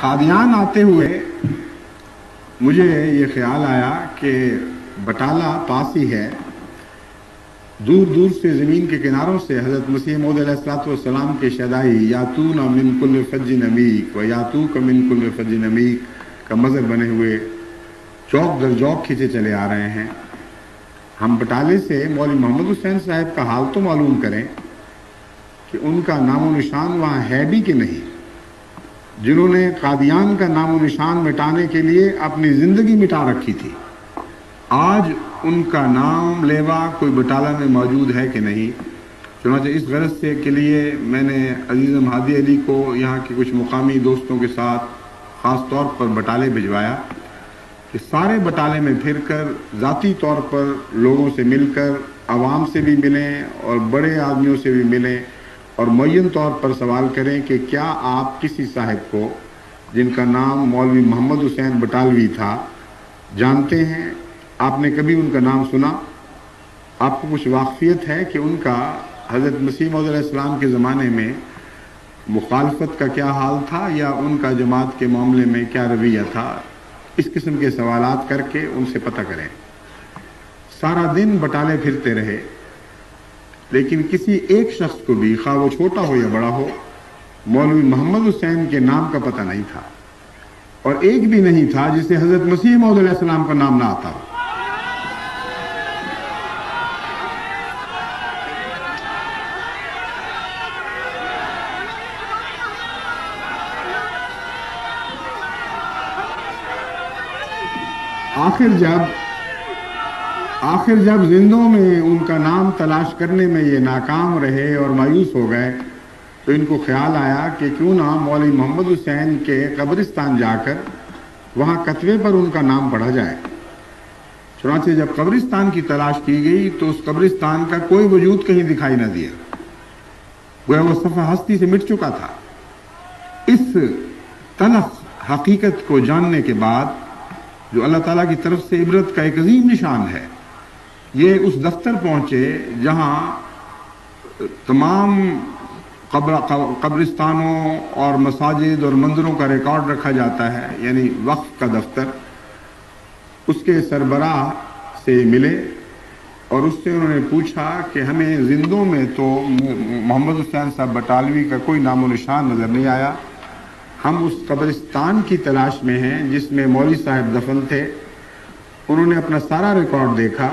قادیان آتے ہوئے مجھے یہ خیال آیا کہ بٹالہ پاس ہی ہے، دور دور سے زمین کے کناروں سے حضرت مسیح موعود علیہ الصلوۃ والسلام کے شہدائی یاتون من کل فج عمیق و یاتوک من کل فج عمیق کا مظہر بنے ہوئے چوک در چوک کھینچے چلے آ رہے ہیں۔ ہم بٹالے سے مولوی محمد حسین صاحب کا حال تو معلوم کریں کہ ان کا نام و نشان وہاں ہے بھی کہ نہیں، جنہوں نے قادیان کا نام و نشان مٹانے کے لیے اپنی زندگی مٹا رکھی تھی، آج ان کا نام لیوا کوئی بٹالہ میں موجود ہے کہ نہیں۔ چنانچہ اس غرض سے کے لیے میں نے عزیزم ہادی علی کو یہاں کے کچھ مقامی دوستوں کے ساتھ خاص طور پر بٹالے بھجوایا کہ سارے بٹالے میں پھر کر ذاتی طور پر لوگوں سے مل کر عوام سے بھی ملیں اور بڑے آدمیوں سے بھی ملیں اور معین طور پر سوال کریں کہ کیا آپ کسی صاحب کو جن کا نام مولوی محمد حسین بٹالوی تھا جانتے ہیں؟ آپ نے کبھی ان کا نام سنا؟ آپ کو کچھ واقفیت ہے کہ ان کا حضرت مسیح موعود علیہ السلام کے زمانے میں مخالفت کا کیا حال تھا یا ان کا جماعت کے معاملے میں کیا رویہ تھا؟ اس قسم کے سوالات کر کے ان سے پتہ کریں۔ سارا دن بٹالے پھرتے رہے، لیکن کسی ایک شخص کو بھی، خواہ وہ چھوٹا ہو یا بڑا ہو، مولوی محمد حسین کے نام کا پتہ نہیں تھا، اور ایک بھی نہیں تھا جسے حضرت مسیح موعود علیہ السلام کا نام نہ آتا ہو۔ آخر جب زندوں میں ان کا نام تلاش کرنے میں یہ ناکام رہے اور مایوس ہو گئے تو ان کو خیال آیا کہ کیوں نہ مولوی محمد حسین کے قبرستان جا کر وہاں کتبے پر ان کا نام پڑھا جائے۔ چنانچہ جب قبرستان کی تلاش کی گئی تو اس قبرستان کا کوئی وجود کہیں دکھائی نہ دیا، گویا وہ صفحہ ہستی سے مٹ چکا تھا۔ اس تلخ حقیقت کو جاننے کے بعد، جو اللہ تعالیٰ کی طرف سے عبرت کا ایک عظیم نشان ہے، یہ اس دفتر پہنچے جہاں تمام قبرستانوں اور مساجد اور مندروں کا ریکارڈ رکھا جاتا ہے، یعنی وقف کا دفتر۔ اس کے سربراہ سے ملے اور اس سے انہوں نے پوچھا کہ ہمیں زندوں میں تو محمد حسین صاحب بٹالوی کا کوئی نام و نشان نظر نہیں آیا، ہم اس قبرستان کی تلاش میں ہیں جس میں مولوی صاحب دفن تھے۔ انہوں نے اپنا سارا ریکارڈ دیکھا،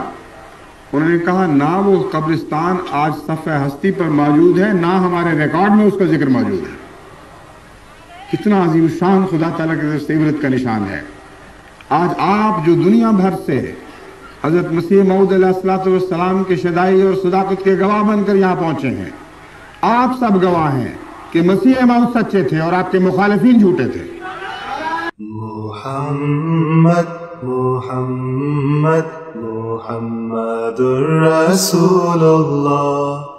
انہوں نے کہا نہ وہ قبرستان آج صفحہ ہستی پر موجود ہے، نہ ہمارے ریکارڈ میں اس کا ذکر موجود ہے۔ کتنا عظیم شان خدا تعالیٰ کی طرف سے عبرت کا نشان ہے۔ آج آپ جو دنیا بھر سے حضرت مسیح موعود علیہ الصلوۃ والسلام کے شہدائی اور صداقت کے گواہ بن کر یہاں پہنچے ہیں، آپ سب گواہ ہیں کہ مسیح موعود سچے تھے اور آپ کے مخالفین جھوٹے تھے۔ محمد محمد محمد رسول اللہ۔